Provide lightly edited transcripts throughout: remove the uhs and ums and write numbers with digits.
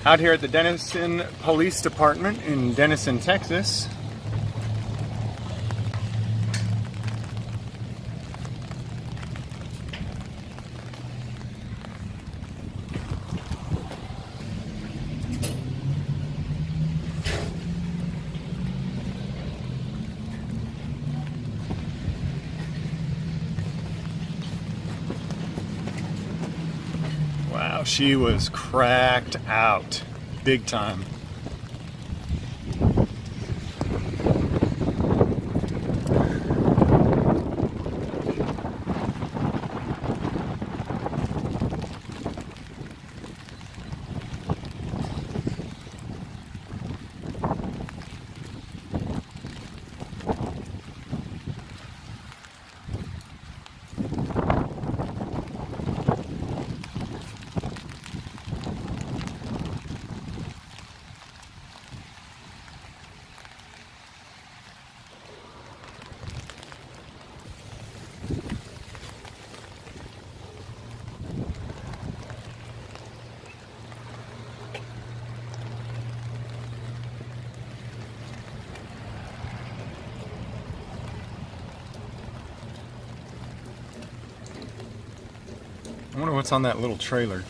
Out here at the Denison Police Department in Denison, Texas. Wow, she was cracked out big time. I wonder what's on that little trailer.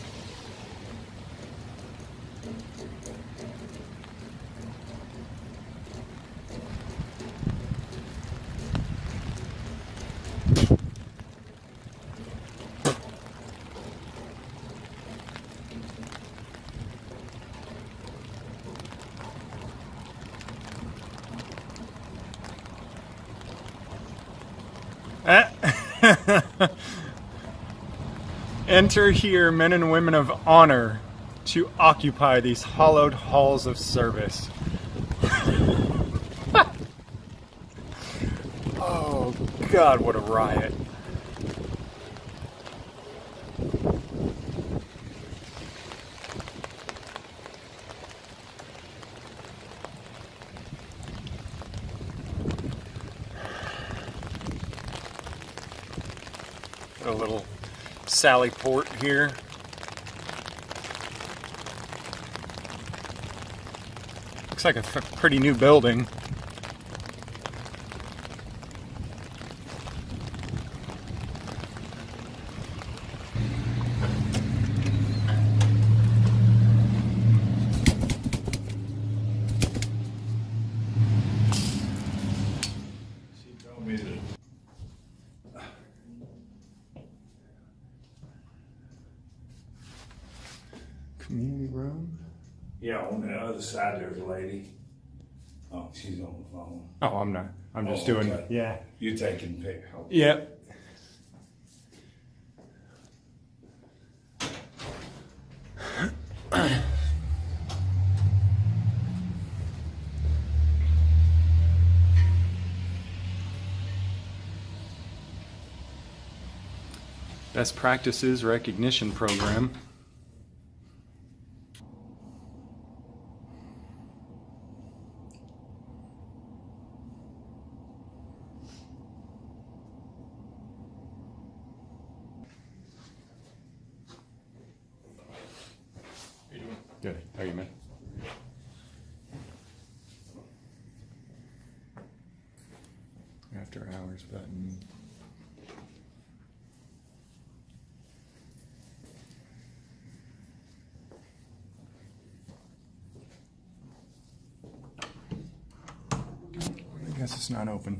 Enter here, men and women of honor, to occupy these hollowed halls of service. Oh, God, what a riot. A little Sally Port here. Looks like a pretty new building. She told me that Community room? yeah, on the other side there's a lady. Oh, she's on the phone. Oh, I'm not. I'm just Oh, doing, okay. yeah. You taking pic? Yep. Best Practices Recognition Program. How you doing? Good. How are you, man? After hours button. I guess it's not open.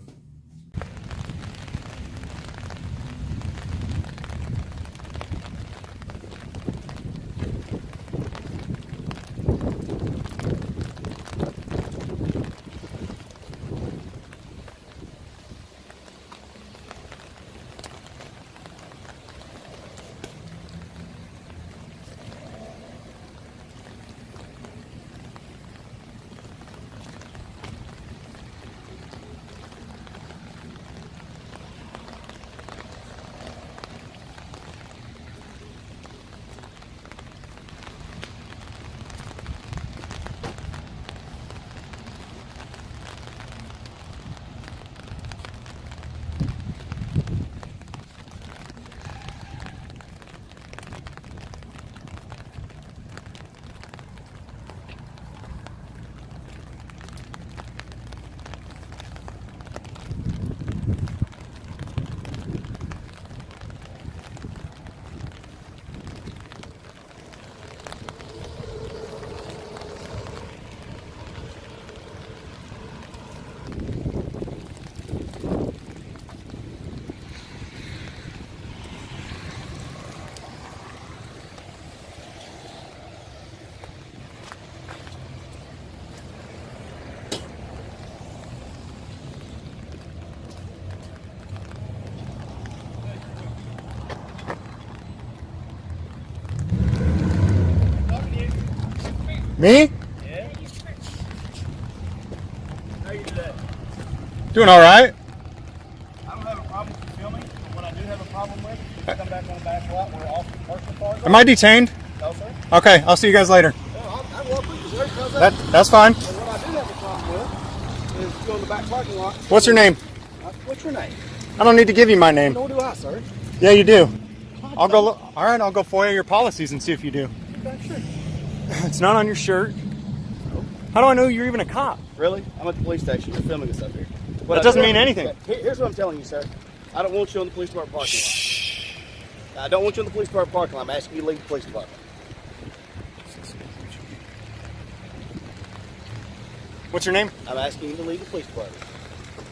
Me? Yeah. How are you today? Doing all right. I don't have a problem with you filming, but what I do have a problem with is you come back on the back lot where all personal cars are. Am I detained? No, sir. Okay, I'll see you guys later. No, I'm welcome to sir. How's that? That's fine. And what I do have a problem with is you go in the back parking lot. What's your name? What's your name? I don't need to give you my name. Nor do I, sir. Yeah, you do. I'll go. All right, I'll go FOIA your policies and see if you do. Okay, sure. It's not on your shirt. How do I know you're even a cop? Really? I'm at the police station. You're filming us up here. That doesn't mean anything. Here's what I'm telling you, sir. I don't want you on the police department parking lot. Shh. I don't want you on the police department parking lot. I'm asking you to leave the police department. What's your name? I'm asking you to leave the police department.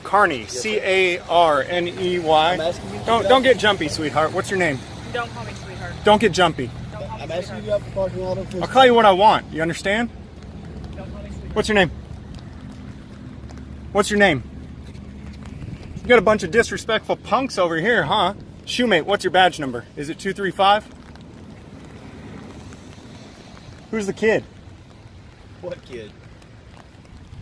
Carney. Yes, sir. C-A-R-N-E-Y. I'm asking you to Don't get jumpy, sweetheart. What's your name? Don't call me sweetheart. Don't get jumpy. Don't call me I'm asking you to sweetheart. get out the parking lot of the police I'll call you what I want. You understand? Don't call me sweetheart. What's your name? What's your name? You got a bunch of disrespectful punks over here, huh? Shoemate, what's your badge number? Is it 235? Who's the kid? What kid?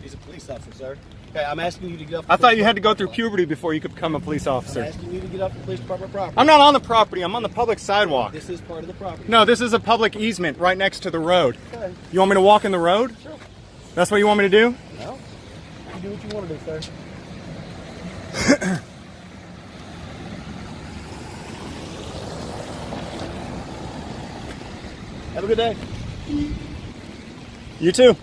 He's a police officer, sir. Okay, I'm asking you to get up. I thought you had to go through puberty before you could become a police I'm officer. asking you to get off the police department property. I'm not on the property. I'm on the public sidewalk. This is part of the property. No, this is a public easement right next to the road. Okay. You want me to walk in the road? Sure. That's what you want me to do? No. You do what you want to do, sir. Have a good day. You too.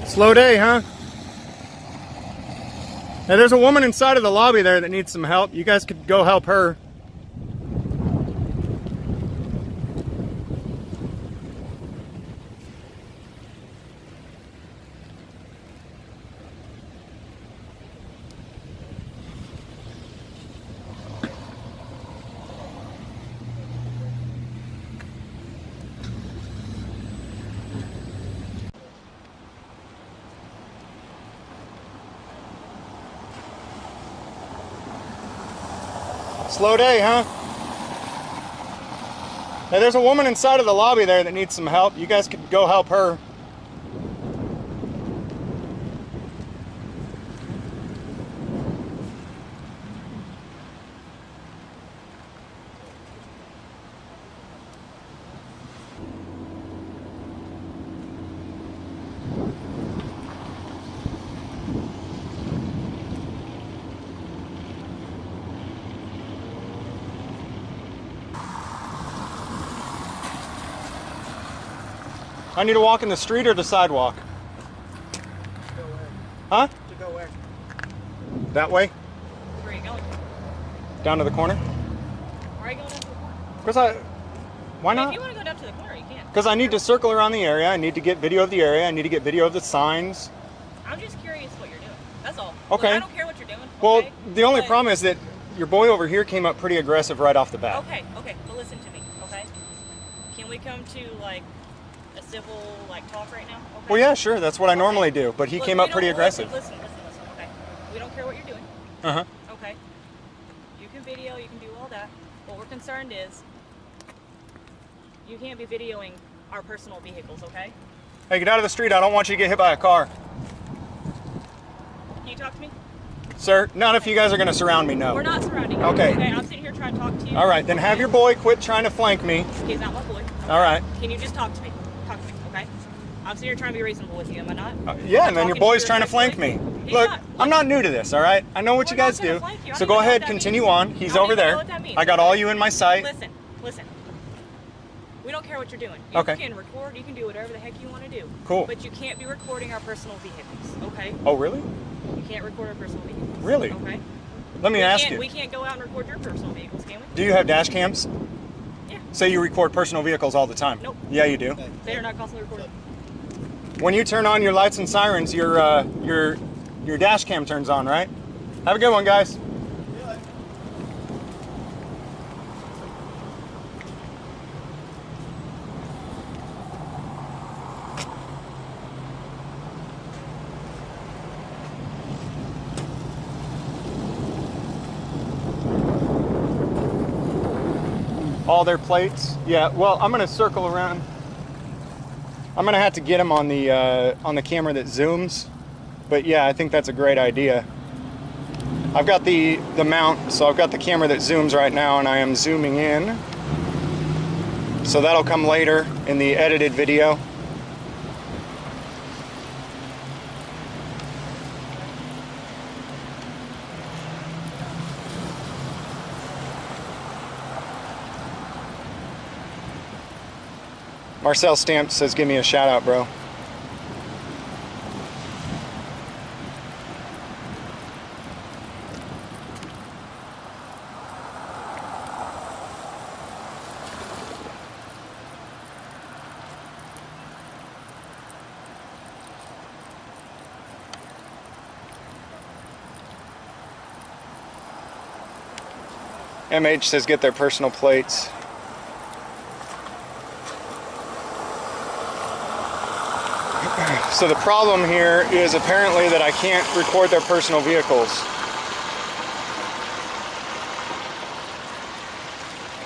Slow day, huh? Hey, there's a woman inside of the lobby there that needs some help. You guys could go help her. Slow day, huh? Hey, there's a woman inside of the lobby there that needs some help. You guys could go help her. I need to walk in the street or the sidewalk? To go where? Huh? To go where? That way? Where are you going? Down to the corner? Why are you going down to the corner? Because why I mean, if not? you want to go down to the corner, you can. Because I need to circle around the area. I need to get video of the area. I need to get video of the signs. I'm just curious what you're doing. That's all. Okay. Look, I don't care what you're doing. Well, okay? the only But- problem is that your boy over here came up pretty aggressive right off the bat. Okay, but listen to me, okay? Can we come to like a civil talk right now? Okay? Well, yeah, sure. That's what I normally do. But he Look, came we up pretty don't- aggressive. Listen, okay? We don't care what you're doing, Uh-huh. okay? You can video, you can do all that. What we're concerned is you can't be videoing our personal vehicles, okay? Hey, get out of the street. I don't want you to get hit by a car. Can you talk to me? Sir, not if you guys are going to surround me, no. We're not surrounding you. Okay. Okay, I'm sitting here trying to talk to you. All right, then have your boy quit trying to flank me. He's not my boy. Okay? All right. Can you just talk to me? Talk to me, okay? I'm sitting here trying to be reasonable with you, am I not? Yeah, and then your Talking to boy's you trying to flank respectfully? me. He's Look, not- I'm not new to this, all right? I know what We're you guys not gonna do. flank you. I So don't go even know ahead, what that continue means. on. He's I don't over even know there. what that means, I got okay? all you in my sight. Listen. We don't care what you're doing. You Okay. can record, you can do whatever the heck you want to do. Cool. But you can't be recording our personal vehicles, okay? Oh, really? You can't record our personal vehicles. Really? Okay? Let me ask We you. can't go out and record your personal vehicles, can we? Do you have dash cams? Yeah. Say you record personal vehicles all the time. Nope. Yeah, you do. They are not constantly recorded. When you turn on your lights and sirens, your your dash cam turns on, right? Have a good one, guys. All their plates. Yeah, well, I'm gonna circle around. I'm gonna have to get them on the camera that zooms. But yeah, I think that's a great idea. I've got the mount, so I've got the camera that zooms right now, and I am zooming in. So that'll come later in the edited video. Marcel Stamp says, give me a shout out, bro. MH says, get their personal plates. So the problem here is apparently that I can't record their personal vehicles.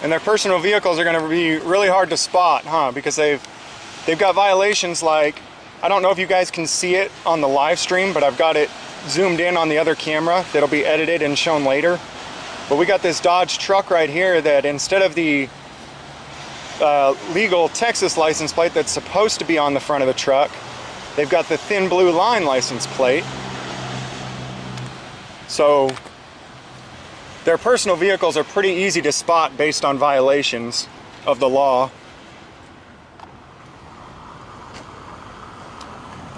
And their personal vehicles are going to be really hard to spot, huh? Because they've got violations like, I don't know if you guys can see it on the live stream, but I've got it zoomed in on the other camera that'll be edited and shown later. But we got this Dodge truck right here that instead of the legal Texas license plate that's supposed to be on the front of the truck, they've got the thin blue line license plate. So their personal vehicles are pretty easy to spot based on violations of the law.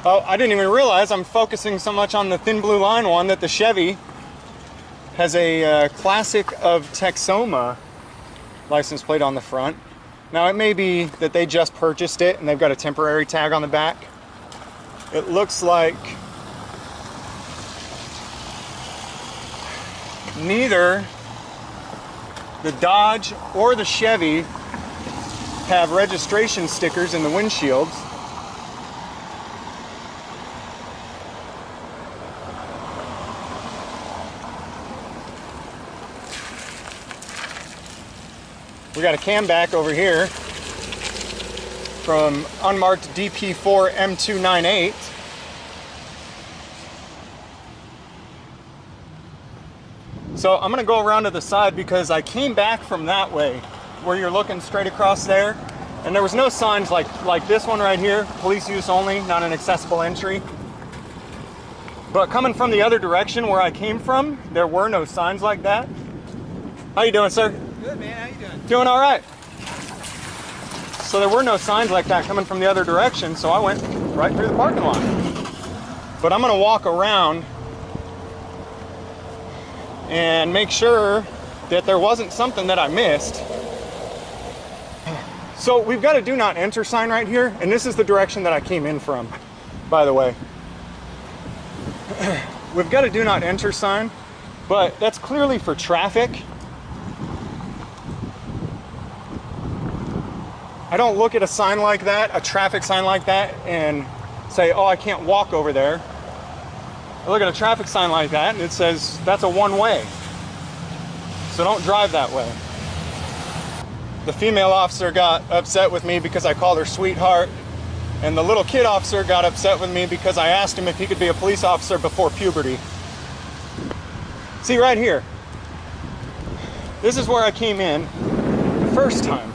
Oh, I didn't even realize I'm focusing so much on the thin blue line one that the Chevy has a Classic of Texoma license plate on the front. Now it may be that they just purchased it and they've got a temporary tag on the back. It looks like neither the Dodge or the Chevy have registration stickers in the windshields. We got a cam back over here from unmarked DP4 M298. So I'm gonna go around to the side because I came back from that way where you're looking straight across there, and there was no signs like this one right here, police use only, not an accessible entry. But coming from the other direction where I came from, there were no signs like that. How you doing, sir? Good, man. How you doing? Doing all right. So there were no signs like that coming from the other direction, so I went right through the parking lot. But I'm gonna walk around and make sure that there wasn't something that I missed. So we've got a do not enter sign right here, and this is the direction that I came in from, by the way. We've got a do not enter sign, but that's clearly for traffic. I don't look at a sign like that, a traffic sign like that, and say, oh, I can't walk over there. I look at a traffic sign like that and it says that's a one-way. So don't drive that way. The female officer got upset with me because I called her sweetheart, and the little kid officer got upset with me because I asked him if he could be a police officer before puberty. See right here. This is where I came in the first time.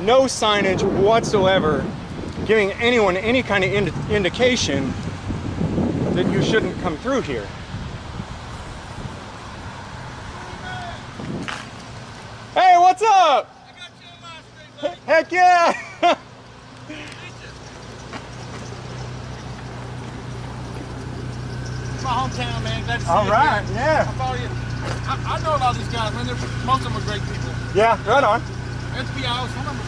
No signage whatsoever giving anyone any kind of indication that you shouldn't come through here. Hey, what's up? I got you on my street, buddy. Heck yeah! It's my hometown, man. Glad to see All you right, again. yeah. I follow you. I know a lot of these guys, man. Most of them are great people. Yeah, right on. That's PIO's phone number.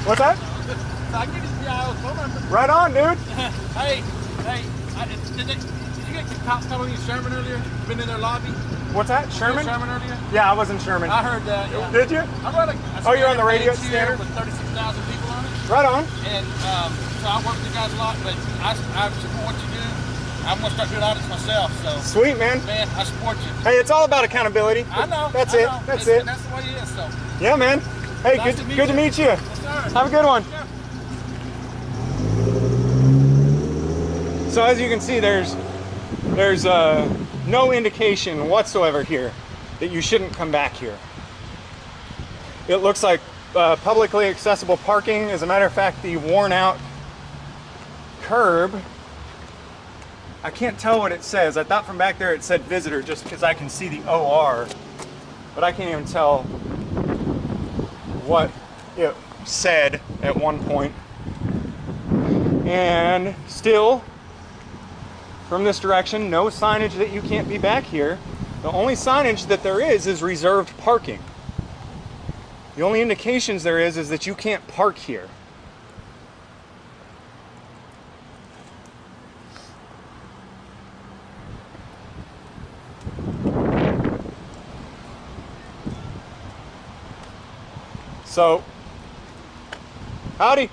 What's that? So I can give you PIO's phone number. Right on, dude. Hey, Hey, did you get the cop calling you Sherman earlier? Been in their lobby? What's that? Sherman? Sherman earlier? Yeah, I wasn't Sherman. I heard that. Yeah. Did you? I run a Oh, you're on the radio at here Standard? with 36,000 people on it. Right on. And so I work with you guys a lot, but I support what you do. I'm going to start doing audits myself. So, Sweet, man. man, I support you. Hey, it's all about accountability. I know. That's I it. know. That's It's- it. That's the way it is. So, Yeah, man. Hey, Nice good to meet you. Yes, sir. Have a good one. Yeah. So as you can see, there's no indication whatsoever here that you shouldn't come back here. It looks like publicly accessible parking. As a matter of fact, the worn out curb, I can't tell what it says. I thought from back there it said visitor just because I can see the OR, but I can't even tell what it said at one point. And still, from this direction, no signage that you can't be back here. The only signage that there is reserved parking. The only indications there is that you can't park here. So, howdy.